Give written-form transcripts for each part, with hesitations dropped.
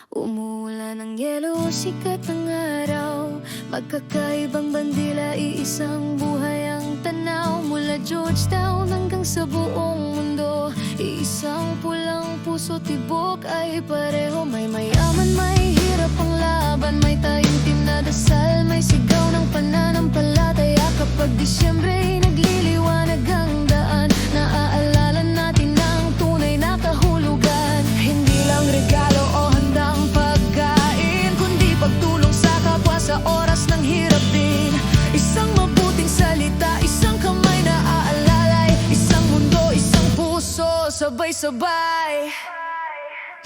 Umuulan ng yelo, sikat ng araw. Magkakaibang bandila, iisang buhay ang tanaw. Mula Georgetown hanggang sa buong mundo, iisang pulang puso, tibok ay pareho. May mayaman, may hirap ang laban, may taimtim na dasal, may sigaw ng pananampalataya. Kapag Disyembre nagliliwanag ang daan, naaalala natin ang tunay na kahulugan. Hindi lang regalo o handang pagkain, kundi pagtulong sa kapwa sa oras ng hirap din. Isang mabuting salita, isang kamay na aalalay, isang mundo, isang puso, sabay-sabay.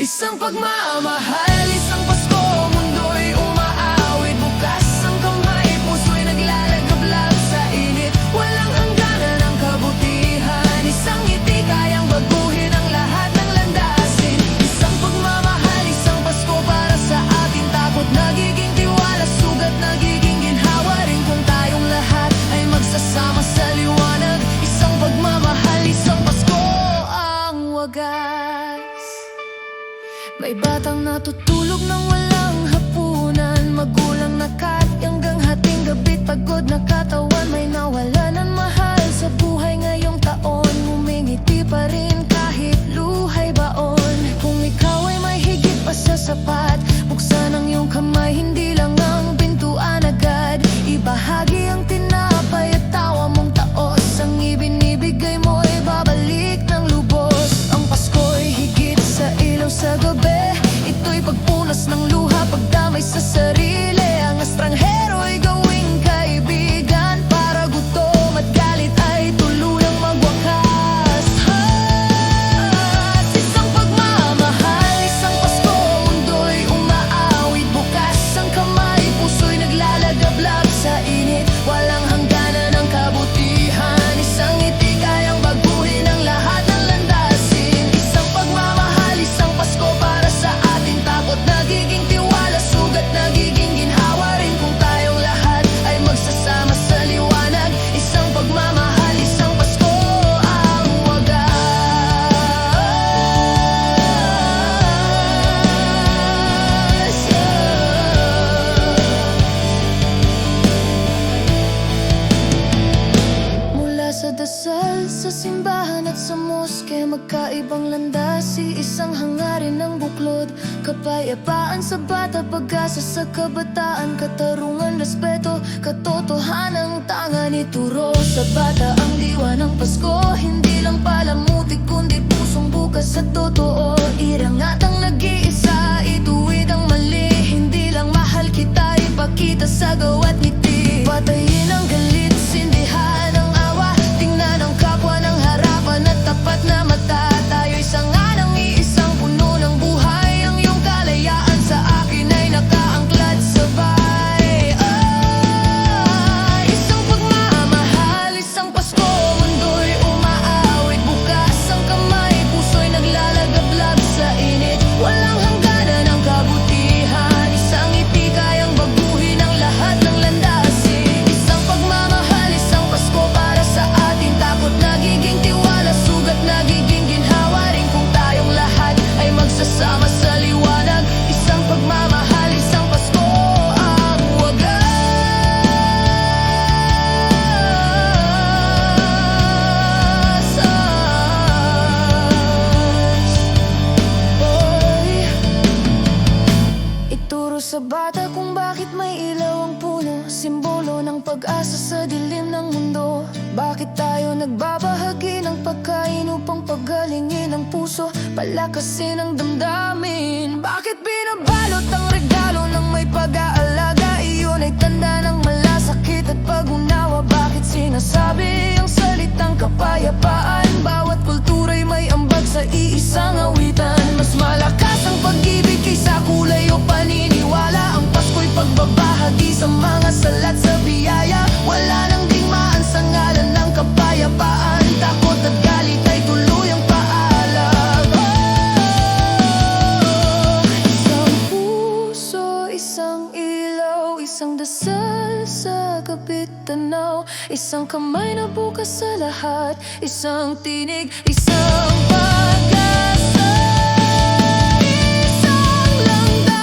Isang pagmamahal, isang Pasko, mundo'y umaawit. Bukas ang kamay, puso'y naglalagablab sa init. Walang hangganan ang kabutihan, isang ngiti kayang baguhin ang lahat ng landasin. Isang pagmamahal, isang Pasko para sa ating takot, nagiging tiwala, sugat, nagiging ginhawa rin kung tayong lahat ay magsasama sa liwanag. Isang pagmamahal, isang Pasko ang wagas. May batang natutulog ng walang hapunan, magulang nakat hanggang hating gabi, pagod na katawan. May nawalan ng mahal sa buhay ngayong taon, ngumingiti pa rin kahit luhay baon. Kung ikaw ay may higit pa sa sapat, buksan ang iyong kamay, hindi lang ang pintuan agad. Ibahagi ang tinapay at tawa mong taos, ang ibinibigay mo ay babalik ng lubos. Ang Pasko'y higit sa ilaw sa gabi, ito'y pagpunas ng luha, pagdamay sa sarili. Ang estranghero ay gawing kaibigan, para gutom at galit ay tuluyang magwakas. Isang pagmamahal, isang Pasko, mundo'y umaawit. Bukas ang kamay, puso'y naglalagablab sa init. Walang hangganan ang kabutihan, isang ngiti kayang baguhin ang lahat ng landasin. Isang pagmamahal, isang Pasko para sa ating takot, nagiging tiwala, sugat, nagiging ginhawa rin kung tayong lahat ay magsasama sa liwanag. Isang pagmamahal, isang Pasko ang wagas. Mula sa dasal, sa simbahan at sa moske, magkaibang landas, isang hangarin ng buklod. Kapayapaan sa bata, pag-asa sa kabataan, katarungan, respeto, katotohanan, tangan ituro sa bata ang diwa ng Pasko. Hindi lang palamuti kundi pusong bukas sa totoo. Irangat ang nag-iisa, ituwid ang mali, hindi lang mahal kita, ipakita sa gawa't ngiti. Patayin ang galit, sindihan ang awa, tingnan ang kapwa ng harapan at tapat na mata. Tayo'y sanga ng iisang puno ng buhay, ang iyong kalayaan sa akin ay nakaangklad sabay. Isang pagmamahal, isang Pasko, mundo'y umaawit. Bukas ang kamay, puso'y naglalagablab sa init. Walang hangganan ang kabutihan, isang ngiti kayang baguhin ang lahat ng landasin. Isang pagmamahal, isang Pasko para sa ating takot, nagiging tiwala, sugat, nagiging ginhawa rin kung tayong lahat ay magsasama sa liwanag. Isang pagmamahal, isang Pasko ang wagas. Ituro sa bata kung bakit may ilaw ang puno, simbolo ng pag-asa sa dilim ng mundo. Bakit tayo nagbabahagi ng pagkain upang pagalingin ang puso, palakasin ang damdamin? Bakit binabalot ang regalo ng may pag-aalaga? Iyon ay tanda ng malasakit at pag-unawa. Bakit sinasabi ang salitang kapayapaan? Bawat kultura'y may ambag sa iisang awitan. Mas malakas ang pag-ibig kaysa kulay o paniniwala. Ang Pasko'y pagbabahagi sa mga salat sa biyaya. Wala nang digmaan sa ngalan ng kapayapaan, takot at galit ay tuluyang paalam. Isang puso, isang ilaw, isang dasal sa gabit tanaw, isang kamay na bukas sa lahat, isang tinig, isang pag-asa, isang langda.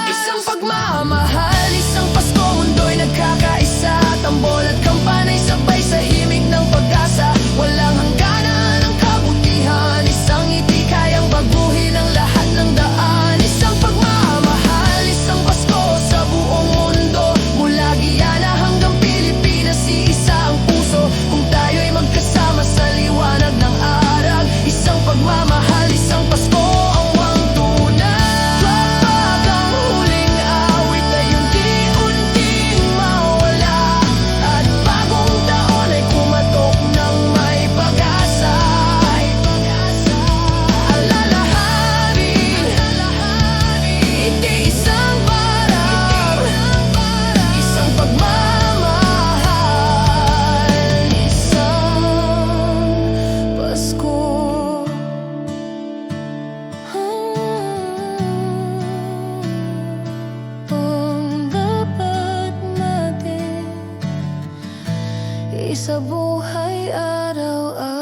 Isa buhay araw-araw.